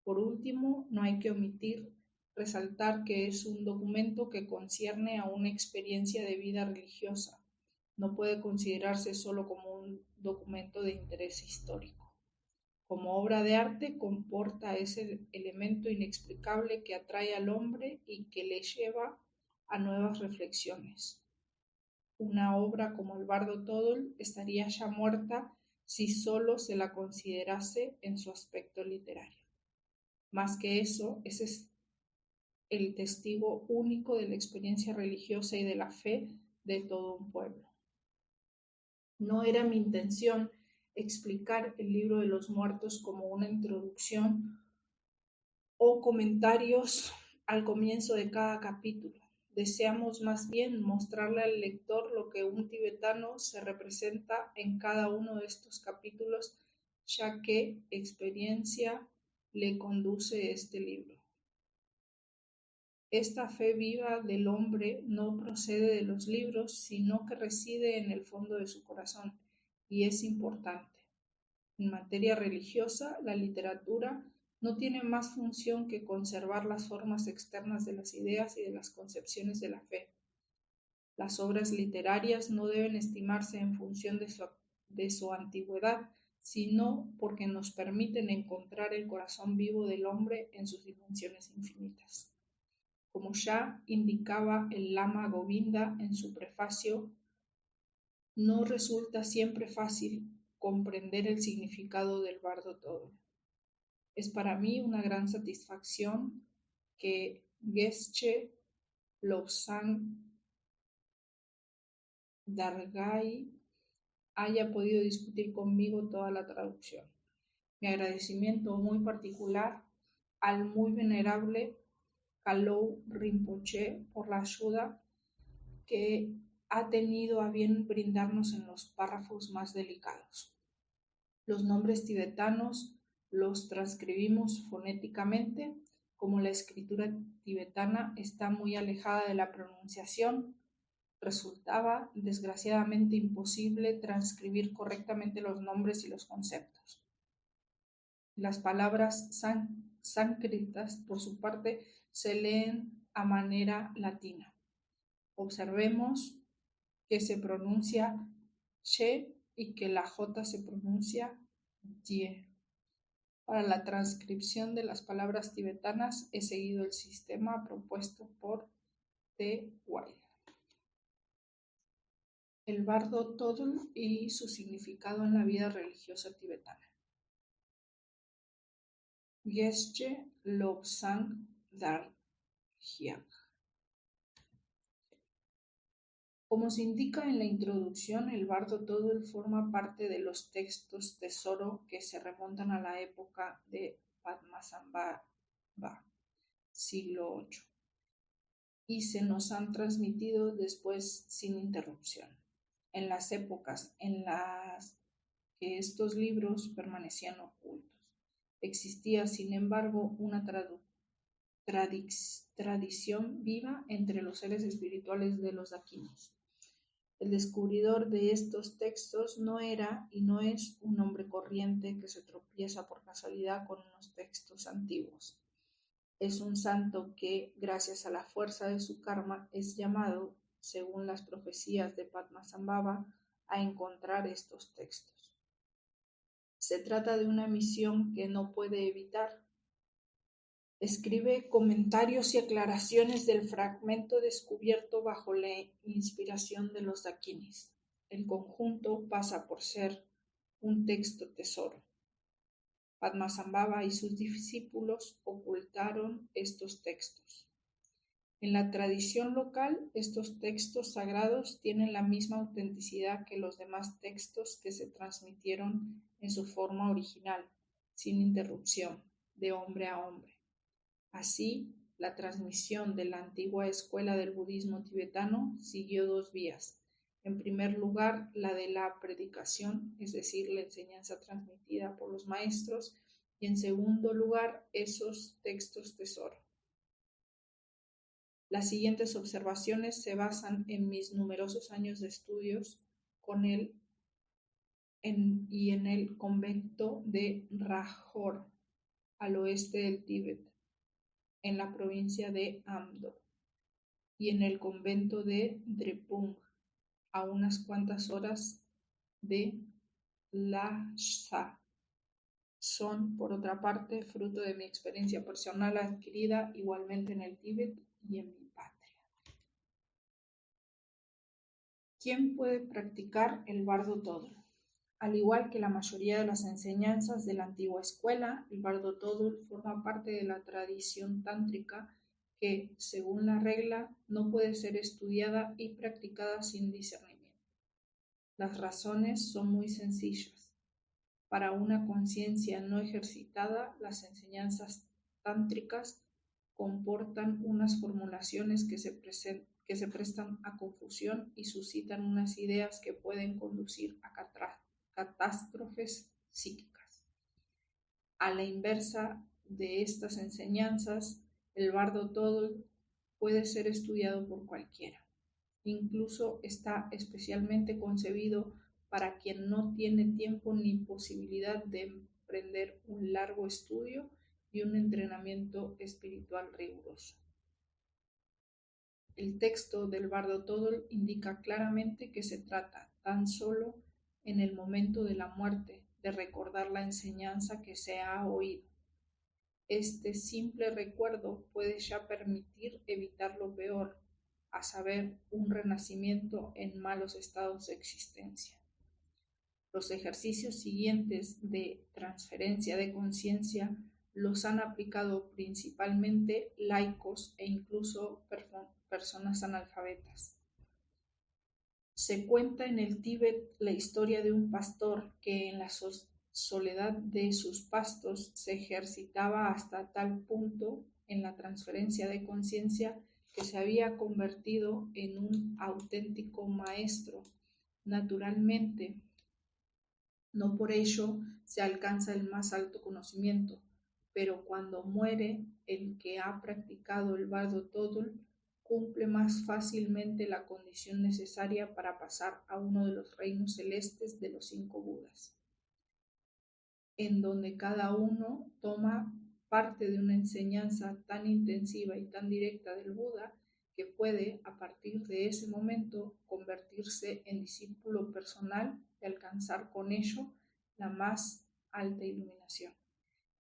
Por último, no hay que omitir resaltar que es un documento que concierne a una experiencia de vida religiosa. No puede considerarse solo como un documento de interés histórico. Como obra de arte, comporta ese elemento inexplicable que atrae al hombre y que le lleva a nuevas reflexiones. Una obra como el Bardo Thodol estaría ya muerta si solo se la considerase en su aspecto literario. Más que eso, ese es el testigo único de la experiencia religiosa y de la fe de todo un pueblo. No era mi intención explicar el libro de los muertos como una introducción o comentarios al comienzo de cada capítulo. Deseamos más bien mostrarle al lector lo que un tibetano se representa en cada uno de estos capítulos, ya que experiencia le conduce este libro. Esta fe viva del hombre no procede de los libros, sino que reside en el fondo de su corazón, y es importante. En materia religiosa, la literatura no tiene más función que conservar las formas externas de las ideas y de las concepciones de la fe. Las obras literarias no deben estimarse en función de su antigüedad, sino porque nos permiten encontrar el corazón vivo del hombre en sus dimensiones infinitas. Como ya indicaba el Lama Govinda en su prefacio, no resulta siempre fácil comprender el significado del Bardo Thodol. Es para mí una gran satisfacción que Geshe Lobsang Dargai haya podido discutir conmigo toda la traducción. Mi agradecimiento muy particular al muy venerable Kalou Rinpoche por la ayuda que ha tenido a bien brindarnos en los párrafos más delicados. Los nombres tibetanos los transcribimos fonéticamente. Como la escritura tibetana está muy alejada de la pronunciación, resultaba desgraciadamente imposible transcribir correctamente los nombres y los conceptos. Las palabras sánscritas, por su parte, se leen a manera latina. Observemos que se pronuncia she y que la j se pronuncia ye. Para la transcripción de las palabras tibetanas he seguido el sistema propuesto por T. Wilder. El Bardo Thodol y su significado en la vida religiosa tibetana. Geshe Lobsang Dargyak. Como se indica en la introducción, el Bardo Thodol forma parte de los textos tesoro que se remontan a la época de Padmasambhava. siglo VIII, y se nos han transmitido después sin interrupción. En las épocas en las que estos libros permanecían ocultos, existía, sin embargo, una tradición viva entre los seres espirituales de los daquinos. El descubridor de estos textos no era y no es un hombre corriente que se tropieza por casualidad con unos textos antiguos. Es un santo que, gracias a la fuerza de su karma, es llamado, según las profecías de Padmasambhava, a encontrar estos textos. Se trata de una misión que no puede evitar. Escribe comentarios y aclaraciones del fragmento descubierto bajo la inspiración de los dakinis. El conjunto pasa por ser un texto tesoro. Padmasambhava y sus discípulos ocultaron estos textos. En la tradición local, estos textos sagrados tienen la misma autenticidad que los demás textos que se transmitieron en su forma original, sin interrupción, de hombre a hombre. Así, la transmisión de la antigua escuela del budismo tibetano siguió dos vías. En primer lugar, la de la predicación, es decir, la enseñanza transmitida por los maestros, y en segundo lugar, esos textos tesoro. Las siguientes observaciones se basan en mis numerosos años de estudios con él y en el convento de Rajor, al oeste del Tíbet, en la provincia de Amdo, y en el convento de Drepung, a unas cuantas horas de Lhasa. Son, por otra parte, fruto de mi experiencia personal adquirida igualmente en el Tíbet y en mi patria. ¿Quién puede practicar el bardo todol? Al igual que la mayoría de las enseñanzas de la antigua escuela, el bardo todol forma parte de la tradición tántrica que, según la regla, no puede ser estudiada y practicada sin discernimiento. Las razones son muy sencillas. Para una conciencia no ejercitada, las enseñanzas tántricas comportan unas formulaciones que se prestan a confusión y suscitan unas ideas que pueden conducir a catástrofes psíquicas. A la inversa de estas enseñanzas, el bardo todol puede ser estudiado por cualquiera. Incluso está especialmente concebido para quien no tiene tiempo ni posibilidad de emprender un largo estudio y un entrenamiento espiritual riguroso. El texto del bardo todol indica claramente que se trata tan solo en el momento de la muerte de recordar la enseñanza que se ha oído. Este simple recuerdo puede ya permitir evitar lo peor, a saber, un renacimiento en malos estados de existencia. Los ejercicios siguientes de transferencia de conciencia los han aplicado principalmente laicos e incluso personas analfabetas. Se cuenta en el Tíbet la historia de un pastor que en la soledad de sus pastos se ejercitaba hasta tal punto en la transferencia de conciencia que se había convertido en un auténtico maestro. Naturalmente, no por ello se alcanza el más alto conocimiento, pero cuando muere el que ha practicado el bardo todol, cumple más fácilmente la condición necesaria para pasar a uno de los reinos celestes de los 5 Budas, en donde cada uno toma parte de una enseñanza tan intensiva y tan directa del Buda que puede, a partir de ese momento, convertirse en discípulo personal y alcanzar con ello la más alta iluminación,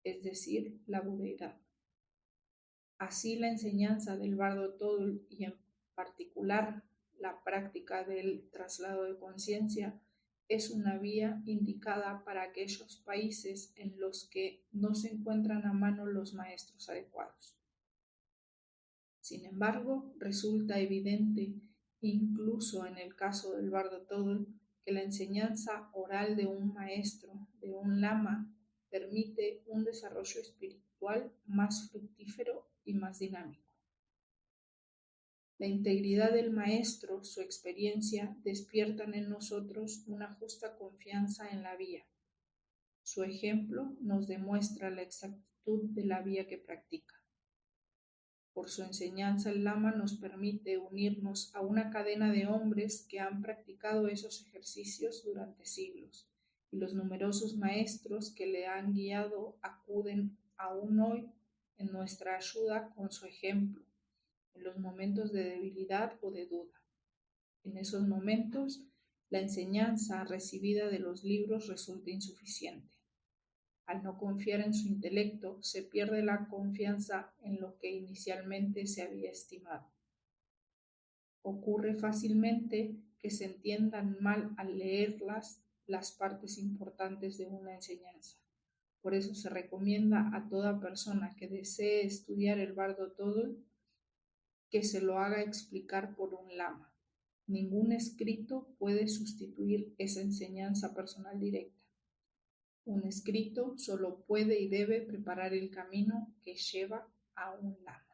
es decir, la budeidad. Así, la enseñanza del bardo todol y en particular la práctica del traslado de conciencia es una vía indicada para aquellos países en los que no se encuentran a mano los maestros adecuados. Sin embargo, resulta evidente, incluso en el caso del bardo todol, que la enseñanza oral de un maestro, de un lama, permite un desarrollo espiritual espiritual más fructífero y más dinámico. La integridad del maestro, su experiencia, despiertan en nosotros una justa confianza en la vía. Su ejemplo nos demuestra la exactitud de la vía que practica. Por su enseñanza, el Lama nos permite unirnos a una cadena de hombres que han practicado esos ejercicios durante siglos, y los numerosos maestros que le han guiado acuden aún hoy en nuestra ayuda con su ejemplo, en los momentos de debilidad o de duda. En esos momentos, la enseñanza recibida de los libros resulta insuficiente. Al no confiar en su intelecto, se pierde la confianza en lo que inicialmente se había estimado. Ocurre fácilmente que se entiendan mal al leerlas las partes importantes de una enseñanza. Por eso se recomienda a toda persona que desee estudiar el Bardo Thodol que se lo haga explicar por un lama. Ningún escrito puede sustituir esa enseñanza personal directa. Un escrito solo puede y debe preparar el camino que lleva a un lama.